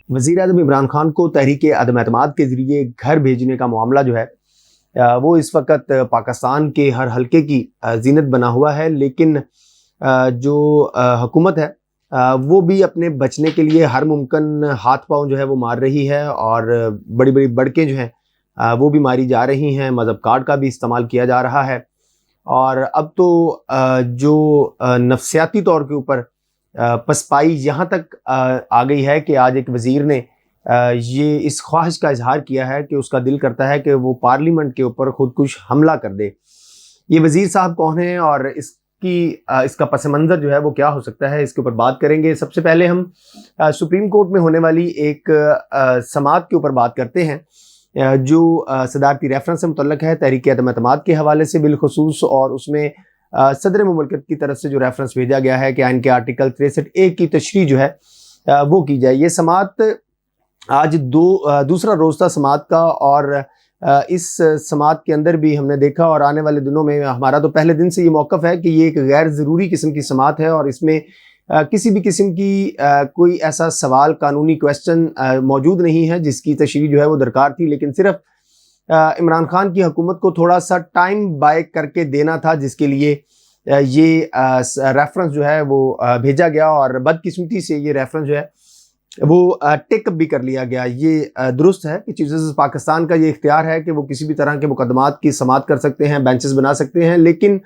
वज़ीर-ए-आज़म इमरान खान को तहरीक-ए-अदम-ए-एतमाद के ज़रिए घर भेजने का मामला जो है वो इस वक़्त पाकिस्तान के हर हलके की ज़ीनत बना हुआ है। लेकिन जो हुकूमत है वो भी अपने बचने के लिए हर मुमकिन हाथ-पाँव जो है वो मार रही है और बड़ी-बड़ी बड़कें जो हैं वो भी मारी जा रही हैं। मज़हब कार्ड का भी इस्तेमाल किया जा रहा है और अब तो जो नफ़सियाती तौर के ऊपर पसपाई यहाँ तक आ गई है कि आज एक वज़ीर ने ये इस ख्वाहिश का इज़हार किया है कि उसका दिल करता है कि वो पार्लियामेंट के ऊपर खुदकुश हमला कर दे। ये वज़ीर साहब कौन हैं और इसका पस मंज़र जो है वो क्या हो सकता है, इसके ऊपर बात करेंगे। सबसे पहले हम सुप्रीम कोर्ट में होने वाली एक समाअत के ऊपर बात करते हैं जो सदारती रेफरेंस से मुतल्लक है तहरीक-ए-अदम-ए-एतमाद के हवाले से बिलखुसूस, और उसमें सदर मुमलिकत की तरफ से जो रेफरेंस भेजा गया है कि आइन के आर्टिकल 63A की तशरीह जो है वो की जाए। ये समाअत आज दूसरा रोज़ था समाअत का और इस समाअत के अंदर भी हमने देखा और आने वाले दिनों में हमारा तो पहले दिन से ये मौक़िफ़ है कि ये एक गैर ज़रूरी किस्म की समाअत है और इसमें किसी भी किस्म की कोई ऐसा सवाल, कानूनी क्वेश्चन मौजूद नहीं है जिसकी तशरीह जो है वो दरकार थी। लेकिन सिर्फ इमरान खान की हुकूमत को थोड़ा सा टाइम बाय करके देना था, जिसके लिए ये रेफरेंस जो है वो भेजा गया और बदकिस्मती से ये रेफरेंस जो है वो टेकअप भी कर लिया गया। ये दुरुस्त है कि चीफ जस्टिस पाकिस्तान का ये इख्तियार है कि वो किसी भी तरह के मुकदमात की समाअत कर सकते हैं, बेंचेस बना सकते हैं। लेकिन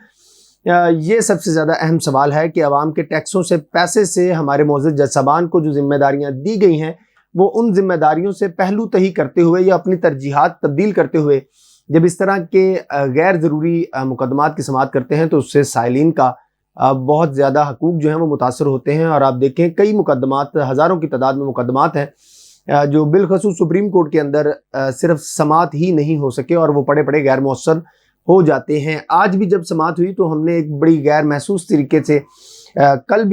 ये सबसे ज़्यादा अहम सवाल है कि अवाम के टैक्सों से, पैसे से हमारे मोअज़्ज़ज़ जज साहबान को जो ज़िम्मेदारियाँ दी गई हैं वो उन ज़िम्मेदारियों से पहलू तही करते हुए या अपनी तरजीहात तब्दील करते हुए जब इस तरह के गैर ज़रूरी मुकदमात की समाअत करते हैं तो उससे साइलिन का बहुत ज़्यादा हकूक़ जो हैं वो मुतासर होते हैं। और आप देखें कई मुकदमात, हज़ारों की तादाद में मुकदमात हैं जो बिलखसूस सुप्रीम कोर्ट के अंदर सिर्फ समाअत ही नहीं हो सके और वो पड़े पड़े गैर मौसर हो जाते हैं। आज भी जब समाअत हुई तो हमने एक बड़ी गैर महसूस तरीके से कल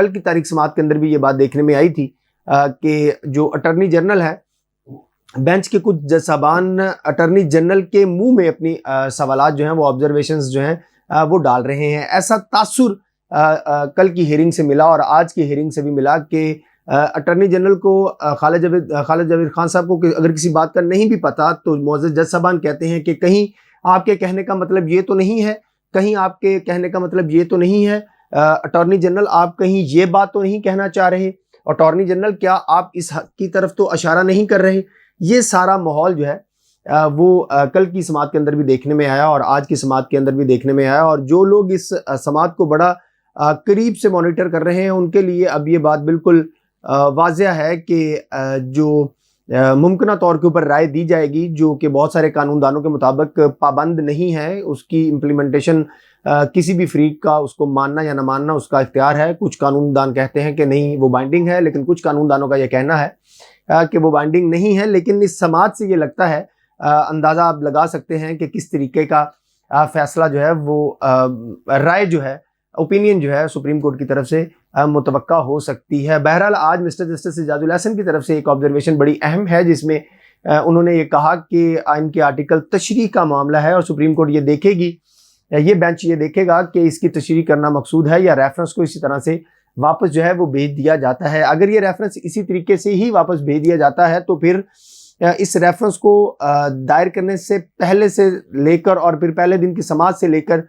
की तारीख समाअत के अंदर भी ये बात देखने में आई थी कि जो अटर्नी जनरल है, बेंच के कुछ जज साहबान अटर्नी जनरल के मुंह में अपनी सवालात जो हैं वो ऑब्जर्वेशंस जो हैं वो डाल रहे हैं। ऐसा तासुर कल की हियरिंग से मिला और आज की हियरिंग से भी मिला कि अटर्नी जनरल को खालिद जावेद खान साहब को अगर किसी बात का नहीं भी पता तो मुअज़्ज़ज़ जज साहबान कहते हैं कि कहीं आपके कहने का मतलब ये तो नहीं है, कहीं आपके कहने का मतलब ये तो नहीं है, अटॉर्नी जनरल आप कहीं ये बात तो नहीं कहना चाह रहे, अटॉर्नी जनरल क्या आप इस हक की तरफ तो इशारा नहीं कर रहे। ये सारा माहौल जो है वो कल की समाअत के अंदर भी देखने में आया और आज की समाअत के अंदर भी देखने में आया। और जो लोग इस समाअत को बड़ा करीब से मॉनिटर कर रहे हैं उनके लिए अब ये बात बिल्कुल वाज़ेह है कि जो मुमकिना तौर के ऊपर राय दी जाएगी जो कि बहुत सारे कानूनदानों के मुताबिक पाबंद नहीं है, उसकी इम्प्लीमेंटेशन किसी भी फ्रीक का उसको मानना या ना मानना उसका इख्तियार है। कुछ कानूनदान कहते हैं कि नहीं वो बाइंडिंग है, लेकिन कुछ कानूनदानों का यह कहना है कि वो बाइंडिंग नहीं है। लेकिन इस समाअत से ये लगता है, अंदाज़ा आप लगा सकते हैं कि किस तरीके का फ़ैसला जो है वो राय जो है, ओपिनियन जो है सुप्रीम कोर्ट की तरफ से मुतवक्का हो सकती है। बहरहाल आज मिस्टर जस्टिस एजाजुल हसन की तरफ से एक ऑब्जर्वेशन बड़ी अहम है जिसमें उन्होंने ये कहा कि आइन के आर्टिकल तशरीह का मामला है और सुप्रीम कोर्ट ये देखेगी, ये बेंच ये देखेगा कि इसकी तशरीह करना मकसूद है या रेफरेंस को इसी तरह से वापस जो है वो भेज दिया जाता है। अगर ये रेफरेंस इसी तरीके से ही वापस भेज दिया जाता है तो फिर इस रेफरेंस को दायर करने से पहले से लेकर और फिर पहले दिन की समाअत से लेकर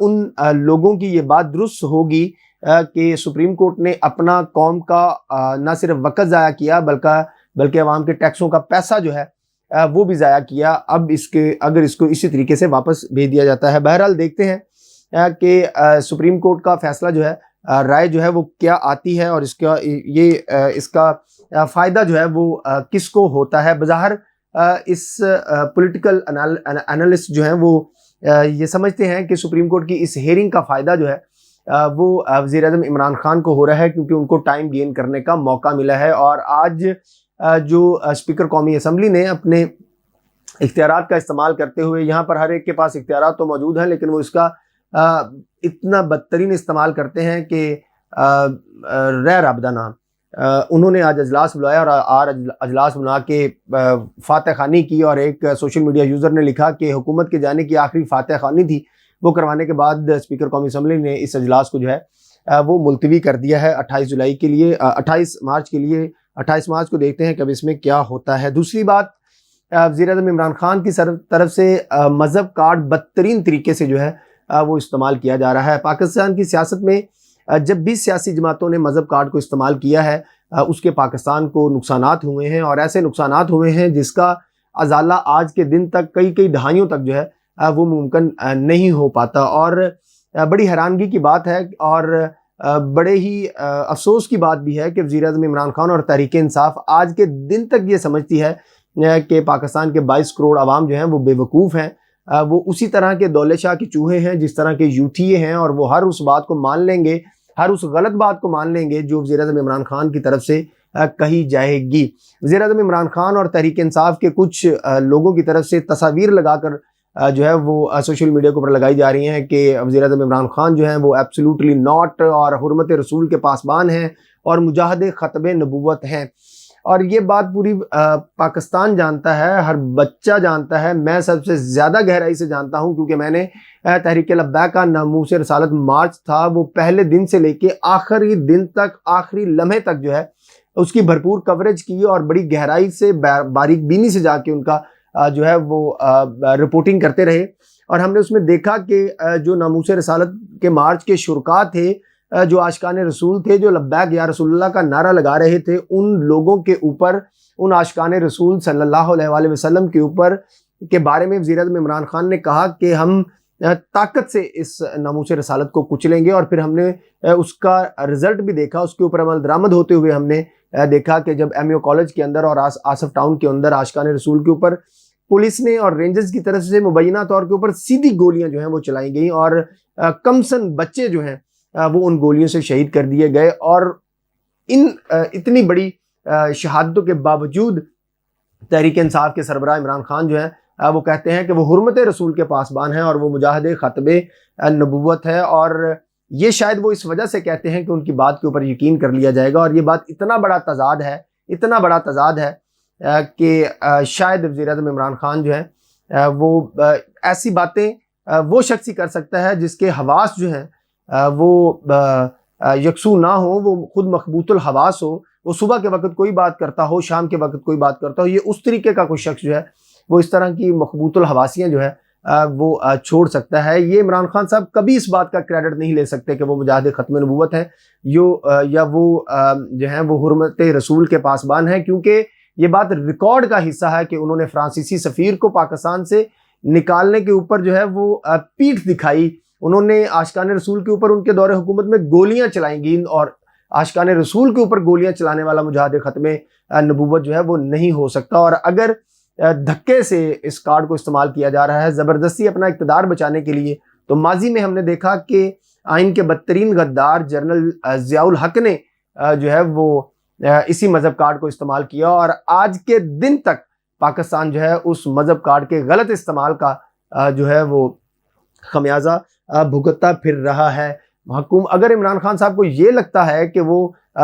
उन लोगों की ये बात दुरुस्त होगी कि सुप्रीम कोर्ट ने अपना कौम का ना सिर्फ वक़्त ज़ाया किया बल्कि अवाम के टैक्सों का पैसा जो है वो भी ज़ाया किया। अब अगर इसको इसी तरीके से वापस भेज दिया जाता है। बहरहाल देखते हैं कि सुप्रीम कोर्ट का फैसला जो है, राय जो है वो क्या आती है और इसका फ़ायदा जो है वो किसको होता है। बज़ाहिर इस पॉलिटिकल एनालिस्ट जो हैं वो ये समझते हैं कि सुप्रीम कोर्ट की इस हेयरिंग का फ़ायदा जो है वो वज़ीर-ए-आज़म इमरान खान को हो रहा है क्योंकि उनको टाइम गेन करने का मौका मिला है। और आज जो स्पीकर कौमी असम्बली ने अपने इख्तियारात का इस्तेमाल करते हुए, यहाँ पर हर एक के पास इख्तियारात तो मौजूद हैं लेकिन वो इसका इतना बदतरीन इस्तेमाल करते हैं कि रह रबदा नाम, उन्होंने आज अजलास बुलाया और आज अजलास बुला के फातह खानी की और एक सोशल मीडिया यूज़र ने लिखा कि हुकूमत के जाने की आखिरी फातह खानी थी, वो करवाने के बाद स्पीकर कौमी असम्बली ने इस अजलास को जो है वो मुलतवी कर दिया है 28 मार्च के लिए 28 मार्च को देखते हैं कब इसमें क्या होता है। दूसरी बात, वज़ीर-ए-आज़म इमरान खान की तरफ से मज़हब कार्ड बदतरीन तरीके से जो है वो इस्तेमाल किया जा रहा है। पाकिस्तान की सियासत में जब भी सियासी जमातों ने मज़हब कार्ड को इस्तेमाल किया है उसके पाकिस्तान को नुकसानात हुए हैं, और ऐसे नुकसानात हुए हैं जिसका अज़ाला आज के दिन तक कई दहाइयों तक जो है वो मुमकिन नहीं हो पाता। और बड़ी हैरानगी की बात है और बड़े ही अफसोस की बात भी है कि वज़ीर-ए-आज़म इमरान खान और तहरीक-ए-इंसाफ आज के दिन तक ये समझती है कि पाकिस्तान के 22 करोड़ आवाम जो हैं वो बेवकूफ़ हैं। वो उसी तरह के दौले शाह के चूहे हैं जिस तरह के यूथिये हैं, और वो हर उस बात को मान लेंगे, हर उस गलत बात को मान लेंगे जो वज़ीर-ए-आज़म इमरान खान की तरफ से कही जाएगी। वज़ीर-ए-आज़म इमरान खान और तहरीक-ए-इंसाफ के कुछ लोगों की तरफ से तस्वीर लगाकर जो है वो सोशल मीडिया के ऊपर लगाई जा रही हैं कि वज़ीर-ए-आज़म इमरान खान जो हैं वो एब्सोल्युटली नॉट और हुर्मत रसूल के पासबान हैं और मुजाहिद ख़त्म नबूवत हैं। और ये बात पूरी पाकिस्तान जानता है, हर बच्चा जानता है, मैं सबसे ज़्यादा गहराई से जानता हूँ क्योंकि मैंने तहरीक लब्बैक का नामूस रसालत मार्च था वो पहले दिन से लेके आखिरी दिन तक, आखिरी लम्हे तक जो है उसकी भरपूर कवरेज की और बड़ी गहराई से बारीक बीनी से जाके उनका जो है वो रिपोर्टिंग करते रहे। और हमने उसमें देखा कि जो नामूस रसालत के मार्च के शुरका थे, जो आशिकान रसूल थे, जो लब्बैक या रसूलुल्लाह का नारा लगा रहे थे, उन लोगों के ऊपर, उन आशिकान रसूल सल्लल्लाहु अलैहि वसल्लम के ऊपर के बारे में वज़ीर-ए-आज़म इमरान खान ने कहा कि हम ताकत से इस नामूस रसालत को कुचलेंगे। और फिर हमने उसका रिजल्ट भी देखा, उसके ऊपर अमल दरामद होते हुए हमने देखा कि जब एमयू कॉलेज के अंदर और आसफ टाउन के अंदर आशिकान रसूल के ऊपर पुलिस ने और रेंजर्स की तरफ से मुबैना तौर के ऊपर सीधी गोलियां जो हैं वो चलाई गई और कमसन बच्चे जो हैं वो उन गोलियों से शहीद कर दिए गए। और इन इतनी बड़ी शहादतों के बावजूद तहरीक-ए-इंसाफ के सरबराह इमरान खान जो है वो कहते हैं कि वो हुर्मत रसूल के पासबान हैं और वो मुजाहिद ख़त्म नबूवत है। और ये शायद वो इस वजह से कहते हैं कि उनकी बात के ऊपर यकीन कर लिया जाएगा। और ये बात इतना बड़ा तज़ाद है, इतना बड़ा तज़ाद है कि शायद वज़ीर-ए-आज़म इमरान खान जो है वो ऐसी बातें वो शख्स ही कर सकता है जिसके हवास जो हैं वो यकसू ना हो, वो खुद मखबूतुल हवास हो, वो सुबह के वक्त कोई बात करता हो, शाम के वक्त कोई बात करता हो। ये उस तरीके का कोई शख्स जो है वो इस तरह की मखबूतुल हवासियाँ जो है वो छोड़ सकता है। ये इमरान खान साहब कभी इस बात का क्रेडिट नहीं ले सकते कि वो मुजाहिद ख़त्म नबूवत है या वो जो है वो हुर्मत रसूल के पासबान है, क्योंकि ये बात रिकॉर्ड का हिस्सा है कि उन्होंने फ्रांसीसी सफ़ीर को पाकिस्तान से निकालने के ऊपर जो है वो पीठ दिखाई। उन्होंने आशिकान रसूल के ऊपर उनके दौरे हुकूमत में गोलियां चलाएंगी और आशिकान रसूल के ऊपर गोलियां चलाने वाला मुजाहिद ख़त्म नबूवत जो है वो नहीं हो सकता। और अगर धक्के से इस कार्ड को इस्तेमाल किया जा रहा है ज़बरदस्ती अपना इक़्तिदार बचाने के लिए, तो माजी में हमने देखा कि आइन के बदतरीन गद्दार जनरल ज़ियाउल हक ने जो है वो इसी मज़हब कार्ड को इस्तेमाल किया और आज के दिन तक पाकिस्तान जो है उस मज़हब कार्ड के गलत इस्तेमाल का जो है वो खमियाजा भुगतता फिर रहा है। अगर इमरान खान साहब को ये लगता है कि वो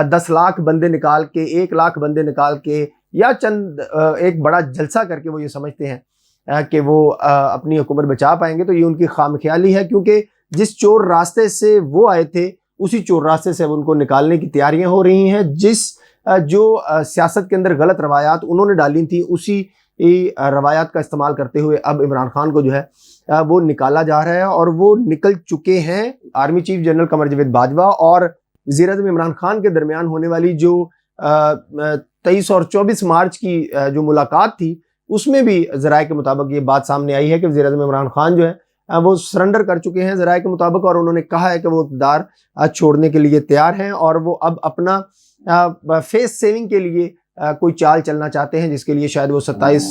10 लाख बंदे निकाल के, 1 लाख बंदे निकाल के या चंद एक बड़ा जलसा करके वो ये समझते हैं कि वो अपनी हुकूमत बचा पाएंगे, तो ये उनकी खामख्याली है। क्योंकि जिस चोर रास्ते से वो आए थे उसी चोर रास्ते से उनको निकालने की तैयारियां हो रही हैं। जो सियासत के अंदर गलत रवायात उन्होंने डाली थी उसी रवायात का इस्तेमाल करते हुए अब इमरान खान को जो है वो निकाला जा रहा है और वो निकल चुके हैं। Army chief general Qamar Javed Bajwa और वज़ीर-ए-आज़म इमरान खान के दरमियान होने वाली जो 23 और 24 मार्च की जो मुलाकात थी उसमें भी ज़राए के मुताबिक ये बात सामने आई है कि वज़ीर-ए-आज़म इमरान खान जो है वो सरेंडर कर चुके हैं ज़राए के मुताबिक, और उन्होंने कहा है कि वो इक़्तिदार छोड़ने के लिए तैयार हैं और वो अब अपना फेस सेविंग के लिए कोई चाल चलना चाहते हैं, जिसके लिए शायद वो 27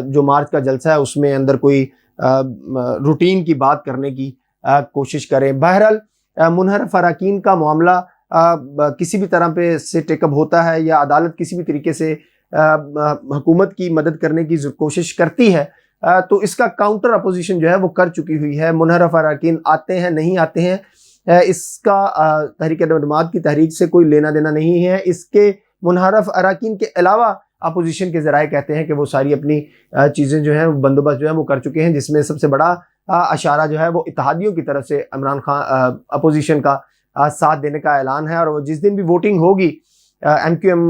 जो मार्च का जलसा है उसमें अंदर कोई रूटीन की बात करने की कोशिश करें। बहरहाल मुनहरफ अराकीन का मामला किसी भी तरह पे से टेकअप होता है या अदालत किसी भी तरीके से हुकूमत की मदद करने की कोशिश करती है तो इसका काउंटर अपोजिशन जो है वो कर चुकी हुई है। मुनहरफ अराकीन आते हैं नहीं आते हैं, इसका तहरीक मदमात की तहरीक से कोई लेना देना नहीं है। इसके मुनहरफ अराकीन के अलावा अपोजिशन के ज़राए कहते हैं कि वो सारी अपनी चीज़ें जो हैं बंदोबस्त जो है वो कर चुके हैं, जिसमें सबसे बड़ा अशारा जो है वो इत्तेहादियों की तरफ से इमरान खान अपोजिशन का साथ देने का ऐलान है। और वो जिस दिन भी वोटिंग होगी MQM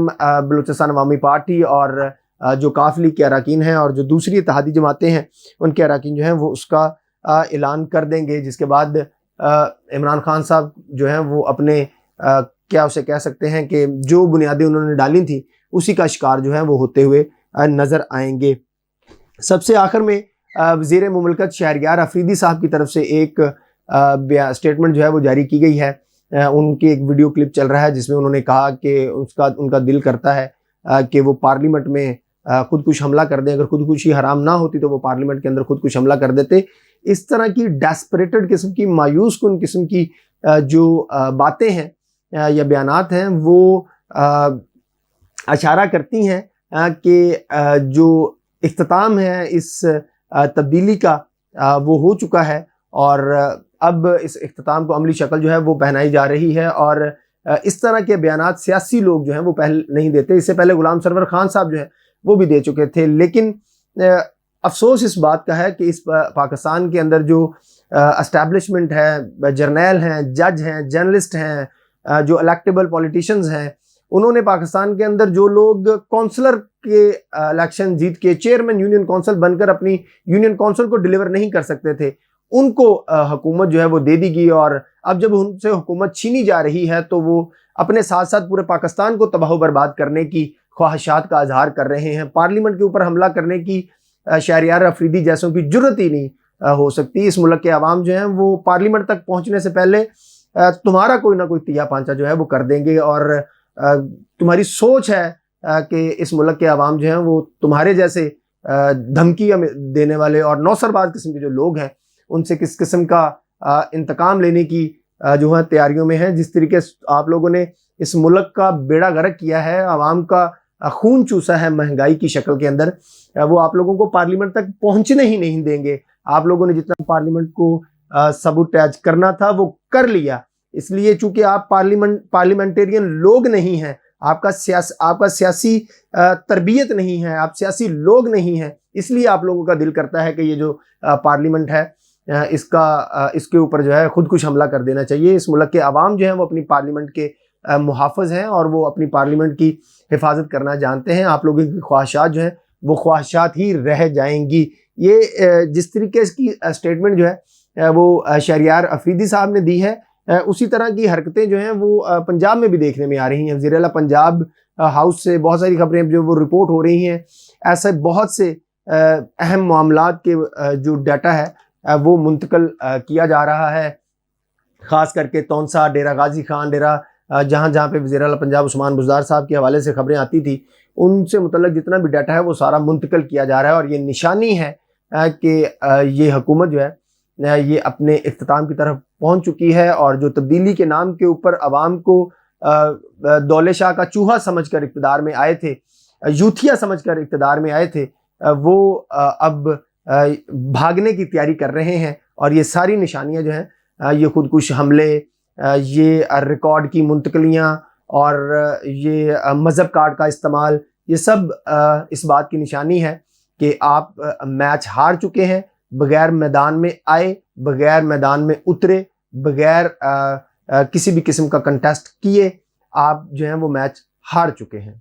बलूचिस्तान अवामी पार्टी और जो काफ लीग के अरकान हैं और जो दूसरी इत्तेहादी जमातें हैं उनके अरकान जो हैं वो उसका ऐलान कर देंगे, जिसके बाद इमरान खान साहब जो हैं वो अपने क्या उसे कह सकते हैं कि जो बुनियादें उन्होंने डाली थी उसी का शिकार जो है वो होते हुए नज़र आएंगे। सबसे आखिर में वज़ीर मुमलकत शहरयार अफरीदी साहब की तरफ से एक स्टेटमेंट जो है वो जारी की गई है। उनकी एक वीडियो क्लिप चल रहा है जिसमें उन्होंने कहा कि उनका दिल करता है कि वो पार्लियामेंट में खुदकुश हमला कर दें। अगर खुदकुशी हराम ना होती तो वो पार्लियामेंट के अंदर खुदकुश हमला कर देते। इस तरह की डेस्परेटेड किस्म की, मायूस कुन किस्म की जो बातें हैं या बयानात हैं वो इशारा करती हैं कि जो इख्तिताम है इस तब्दीली का वो हो चुका है और अब इस इख्तिताम को अमली शक्ल जो है वो पहनाई जा रही है। और इस तरह के बयानात सियासी लोग जो हैं वो पहले नहीं देते। इससे पहले गुलाम सरवर खान साहब जो है वो भी दे चुके थे। लेकिन अफसोस इस बात का है कि इस पाकिस्तान के अंदर जो एस्टैब्लिशमेंट है, जर्नैल हैं, जज हैं, जर्नलिस्ट हैं, जो इलेक्टेबल पॉलिटिशियंस हैं, उन्होंने पाकिस्तान के अंदर जो लोग कौंसलर के इलेक्शन जीत के चेयरमैन यूनियन काउंसिल बनकर अपनी यूनियन काउंसिल को डिलीवर नहीं कर सकते थे, उनको हुकूमत जो है वो दे दी गई। और अब जब उनसे हुकूमत छीनी जा रही है तो वो अपने साथ साथ पूरे पाकिस्तान को तबाह बर्बाद करने की ख्वाहिशात का इजहार कर रहे हैं। पार्लियामेंट के ऊपर हमला करने की शहरयार अफरीदी जैसों की जुर्रत ही नहीं हो सकती। इस मुल्क के अवाम जो हैं वो पार्लियामेंट तक पहुंचने से पहले तुम्हारा कोई ना कोई तिया पांचा जो है वो कर देंगे। और तुम्हारी सोच है कि इस मुल्क के अवाम जो हैं वो तुम्हारे जैसे धमकी देने वाले और नौसरबाज किस्म के जो लोग हैं उनसे किस किस्म का इंतकाम लेने की जो है तैयारियों में है। जिस तरीके से आप लोगों ने इस मुल्क का बेड़ा गर्क किया है, अवाम का खून चूसा है महंगाई की शक्ल के अंदर, वो आप लोगों को पार्लियामेंट तक पहुंचने ही नहीं देंगे। आप लोगों ने जितना पार्लियामेंट को सबूटेज करना था वो कर लिया। इसलिए चूंकि आप पार्लियामेंटेरियन लोग नहीं हैं, आपका सियासी तरबियत नहीं है, आप सियासी लोग नहीं हैं, इसलिए आप लोगों का दिल करता है कि ये जो पार्लियामेंट है इसके ऊपर जो है खुदकुश हमला कर देना चाहिए। इस मुल्क के अवाम जो है वो अपनी पार्लियामेंट के मुहाफ़िज़ हैं और वो अपनी पार्लियामेंट की हिफाजत करना जानते हैं। आप लोगों की ख्वाहिशात जो हैं वो ख्वाहिशात ही रह जाएंगी। ये जिस तरीके की स्टेटमेंट जो है वो शहरयार अफरीदी साहब ने दी है, उसी तरह की हरकतें जो हैं वो पंजाब में भी देखने में आ रही हैं। वज़ीर आला पंजाब हाउस से बहुत सारी खबरें जो वो रिपोर्ट हो रही हैं। ऐसे बहुत से अहम मामलात के जो डाटा है वो मुंतकल किया जा रहा है। ख़ास करके तौंसा, डेरा गाजी खान, डेरा जहाँ जहाँ पे वज़ीर आला पंजाब उस्मान बुज़दार साहब के हवाले से खबरें आती थी, उनसे मुतल्लिक़ जितना भी डाटा है वो सारा मुंतकल किया जा रहा है। और ये निशानी है कि ये हुकूमत जो है ये अपने इख्तिताम की तरफ पहुंच चुकी है। और जो तब्दीली के नाम के ऊपर अवाम को दौले शाह का चूहा समझकर इक़्तिदार में आए थे, यूथिया समझकर इक़्तिदार में आए थे, वो अब भागने की तैयारी कर रहे हैं। और ये सारी निशानियां जो हैं ये खुदकुश हमले, ये रिकॉर्ड की मुंतकलियाँ और ये मज़हब कार्ड का इस्तेमाल, ये सब इस बात की निशानी है कि आप मैच हार चुके हैं। बगैर मैदान में आए, बगैर मैदान में उतरे, बगैर किसी भी किस्म का कंटेस्ट किए आप जो है वो मैच हार चुके हैं।